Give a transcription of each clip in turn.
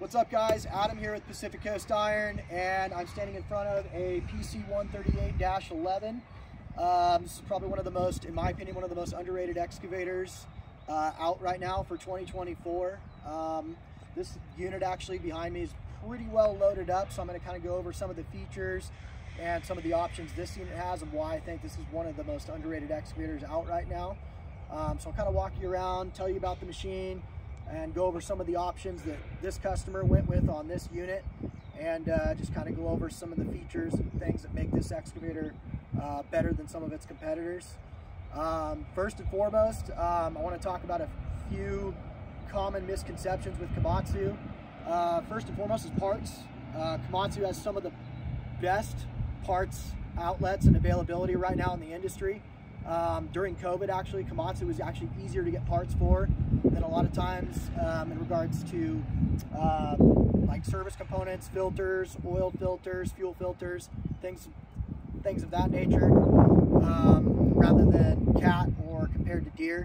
What's up, guys? Adam here with Pacific Coast Iron, and I'm standing in front of a PC138US-11. This is probably one of the most, in my opinion, one of the most underrated excavators out right now for 2024. This unit actually behind me is pretty well loaded up, so I'm going to kind of go over some of the features and some of the options this unit has and why I think this is one of the most underrated excavators out right now. So I'll kind of walk you around, tell you about the machine, and go over some of the options that this customer went with on this unit, and just kind of go over some of the features and things that make this excavator better than some of its competitors. First and foremost, I want to talk about a few common misconceptions with Komatsu. First and foremost is parts. Komatsu has some of the best parts outlets and availability right now in the industry. During COVID, actually, Komatsu was actually easier to get parts for than a lot of times in regards to like service components, filters, oil filters, fuel filters, things of that nature, rather than cat or compared to deer,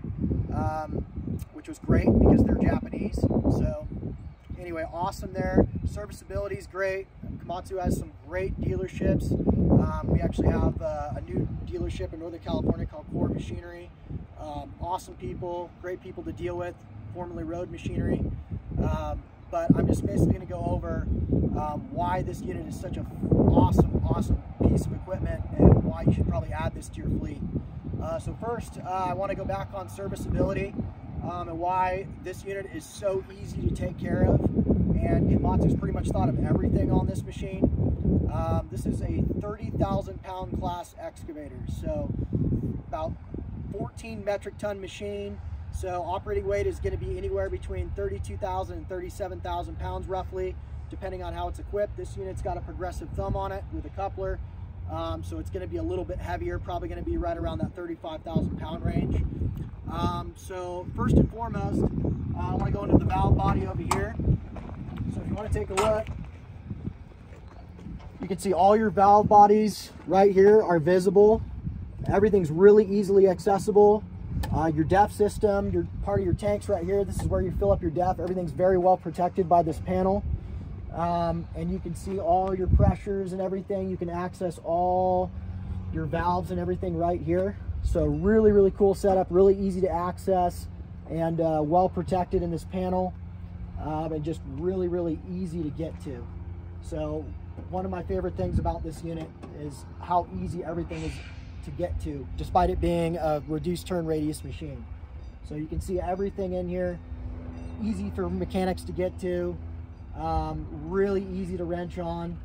which was great because they're Japanese. So anyway, awesome there. Serviceability is great. Komatsu has some great dealerships. We actually have a new dealership in Northern California called Core Machinery. Awesome people, great people to deal with, formerly Road Machinery. But I'm just basically going to go over why this unit is such an awesome piece of equipment and why you should probably add this to your fleet. So first, I want to go back on serviceability and why this unit is so easy to take care of. And Komatsu's pretty much thought of everything on this machine. This is a 30,000 pound class excavator, so about 14 metric ton machine. So operating weight is going to be anywhere between 32,000 and 37,000 pounds roughly, depending on how it's equipped. This unit's got a progressive thumb on it with a coupler, so it's going to be a little bit heavier, probably going to be right around that 35,000 pound range. So first and foremost, I want to go into the valve body over here. So if you want to take a look, you can see all your valve bodies right here are visible. Everything's really easily accessible. Your DEF system, your part of your tanks right here, this is where you fill up your DEF. Everything's very well protected by this panel. And you can see all your pressures and everything. You can access all your valves and everything right here. So really cool setup, really easy to access, and well protected in this panel. And just really easy to get to. So one of my favorite things about this unit is how easy everything is to get to, despite it being a reduced turn radius machine. So you can see everything in here, easy for mechanics to get to, really easy to wrench on,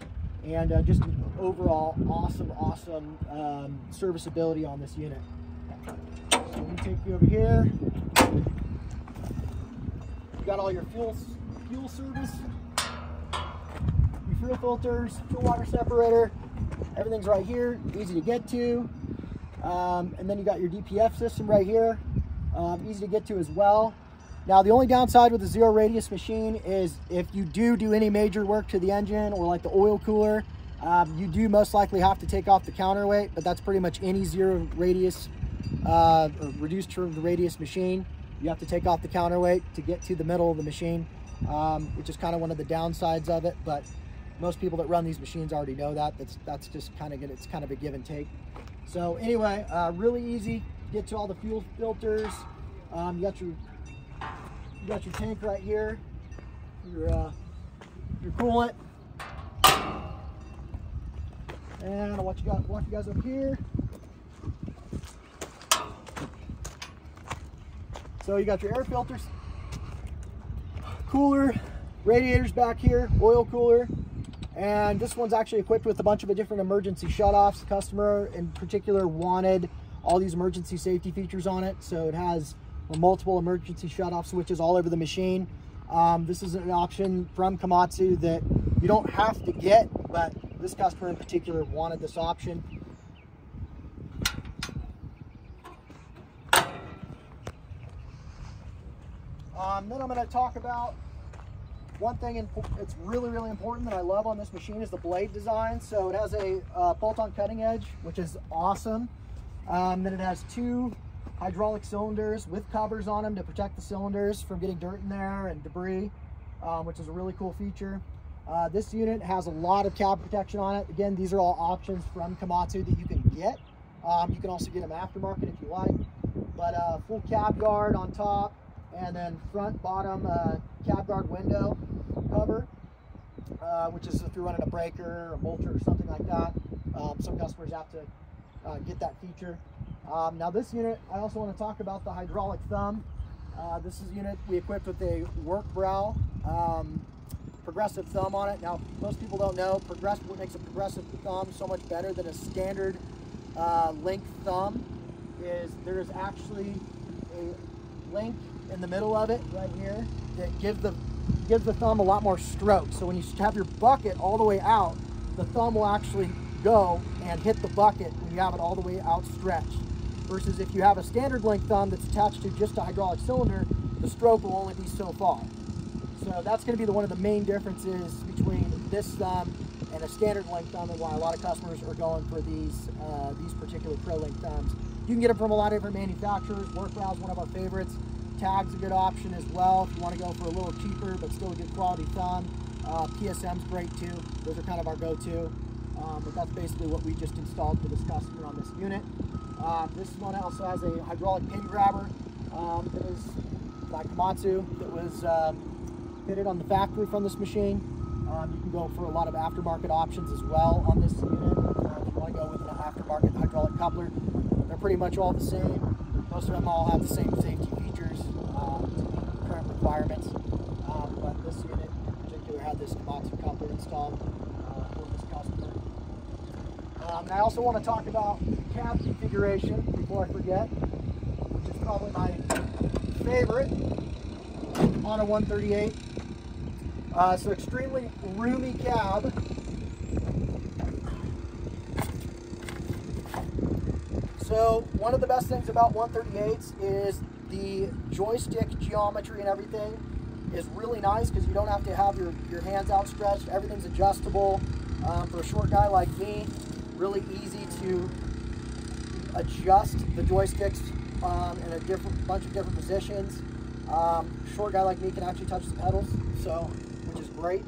and just an overall awesome serviceability on this unit. So let me take you over here. You got all your fuel service, your fuel filters, fuel water separator, everything's right here, easy to get to. And then you got your DPF system right here, easy to get to as well. Now the only downside with the zero radius machine is if you do any major work to the engine or like the oil cooler, you do most likely have to take off the counterweight, but that's pretty much any zero radius or reduced turn radius machine. You have to take off the counterweight to get to the middle of the machine, which is kind of one of the downsides of it, but most people that run these machines already know that. That's just kind of good. It's kind of a give and take. So anyway, really easy. Get to all the fuel filters. You got your tank right here. Your coolant. And I'll walk you guys up here. So you got your air filters, cooler, radiators back here, oil cooler. And this one's actually equipped with a bunch of different emergency shutoffs. The customer in particular wanted all these emergency safety features on it. So it has multiple emergency shutoff switches all over the machine. This is an option from Komatsu that you don't have to get, but this customer in particular wanted this option. Then I'm going to talk about one thing it's really important that I love on this machine is the blade design. So it has a bolt-on cutting edge, which is awesome. Then it has two hydraulic cylinders with covers on them to protect the cylinders from getting dirt in there and debris. which is a really cool feature. This unit has a lot of cab protection on it. Again, these are all options from Komatsu that you can get. You can also get them aftermarket if you like. But full cab guard on top, and then front bottom cab guard window cover, which is if you're running a breaker or a mulcher or something like that. Some customers have to get that feature. Now this unit, I also want to talk about the hydraulic thumb. This is a unit we equipped with a work brow progressive thumb on it. Now most people don't know what makes a progressive thumb so much better than a standard link thumb is there is actually a link in the middle of it right here that gives the thumb a lot more stroke. So when you have your bucket all the way out, the thumb will actually go and hit the bucket when you have it all the way outstretched. Versus if you have a standard link thumb that's attached to just a hydraulic cylinder, the stroke will only be so far. So that's going to be one of the main differences between this thumb and a standard link thumb, and why a lot of customers are going for these particular Pro Link thumbs. You can get them from a lot of different manufacturers. Work brow is one of our favorites. Tag's a good option as well if you want to go for a little cheaper but still a good quality thumb. PSM's great too. Those are kind of our go-to. But that's basically what we just installed for this customer on this unit. This one also has a hydraulic pin grabber that is by Komatsu that was fitted on the factory from this machine. You can go for a lot of aftermarket options as well on this unit. If you want to go with an aftermarket hydraulic coupler, they're pretty much all the same. Most of them all have the same safety features, current requirements. But this unit in particular had this Komatsu coupler installed for this customer. And I also want to talk about cab configuration before I forget, which is probably my favorite on a 138. So extremely roomy cab. So one of the best things about 138s is the joystick geometry and everything is really nice because you don't have to have your hands outstretched. Everything's adjustable. For a short guy like me, really easy to adjust the joysticks in a bunch of different positions. Short guy like me can actually touch the pedals, so which is great.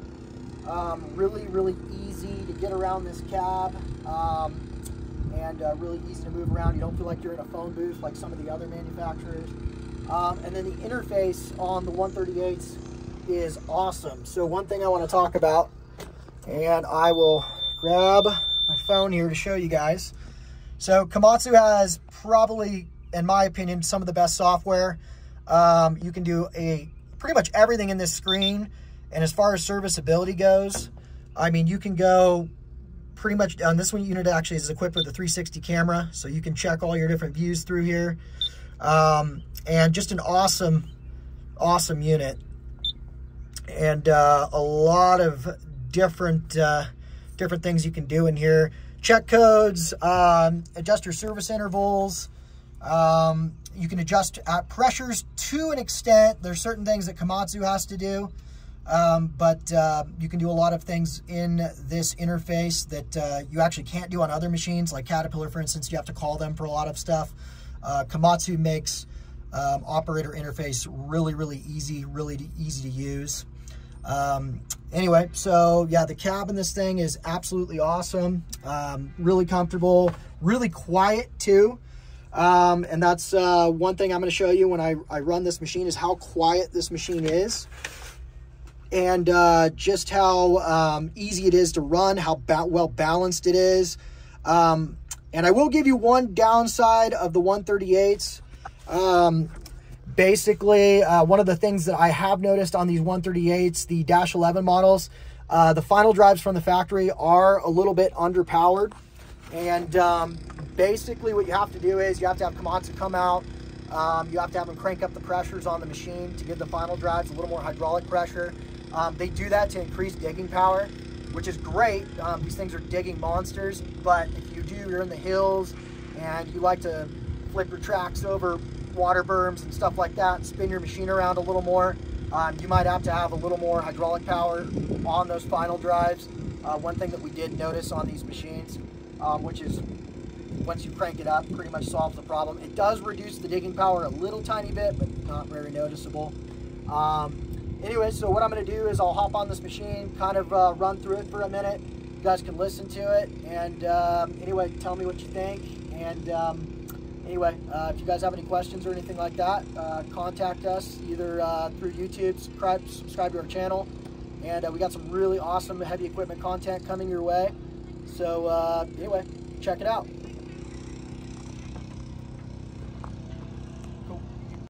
Really easy to get around this cab, and really easy to move around. You don't feel like you're in a phone booth like some of the other manufacturers. And then the interface on the 138s is awesome. So one thing I want to talk about, and I will grab my phone here to show you guys. So Komatsu has probably, in my opinion, some of the best software. You can do pretty much everything in this screen. And as far as serviceability goes, I mean, you can go pretty much on this one. Unit actually is equipped with a 360 camera, so you can check all your different views through here. And just an awesome unit, and a lot of different things you can do in here. Check codes, adjust your service intervals. You can adjust pressures to an extent. There's certain things that Komatsu has to do, but you can do a lot of things in this interface that you actually can't do on other machines, like Caterpillar, for instance. You have to call them for a lot of stuff. Komatsu makes operator interface really easy to use. Anyway, so yeah, the cab in this thing is absolutely awesome. Really comfortable, really quiet too. And that's one thing I'm going to show you when I run this machine is how quiet this machine is, and just how easy it is to run, how well balanced it is. And I will give you one downside of the 138s. Basically, one of the things that I have noticed on these 138s, the -11 models, the final drives from the factory are a little bit underpowered. And basically what you have to do is you have to have Komatsu come out. You have to have them crank up the pressures on the machine to give the final drives a little more hydraulic pressure. They do that to increase digging power, which is great. These things are digging monsters, but if you're in the hills and you like to flip your tracks over water berms and stuff like that and spin your machine around a little more, you might have to have a little more hydraulic power on those final drives. One thing that we did notice on these machines, which is once you crank it up, pretty much solves the problem. It does reduce the digging power a little tiny bit, but not very noticeable. Anyway, so what I'm going to do is I'll hop on this machine, kind of run through it for a minute. You guys can listen to it, and anyway, tell me what you think. And anyway, if you guys have any questions or anything like that, contact us either through YouTube, subscribe to our channel, and we got some really awesome heavy equipment content coming your way. So anyway, check it out.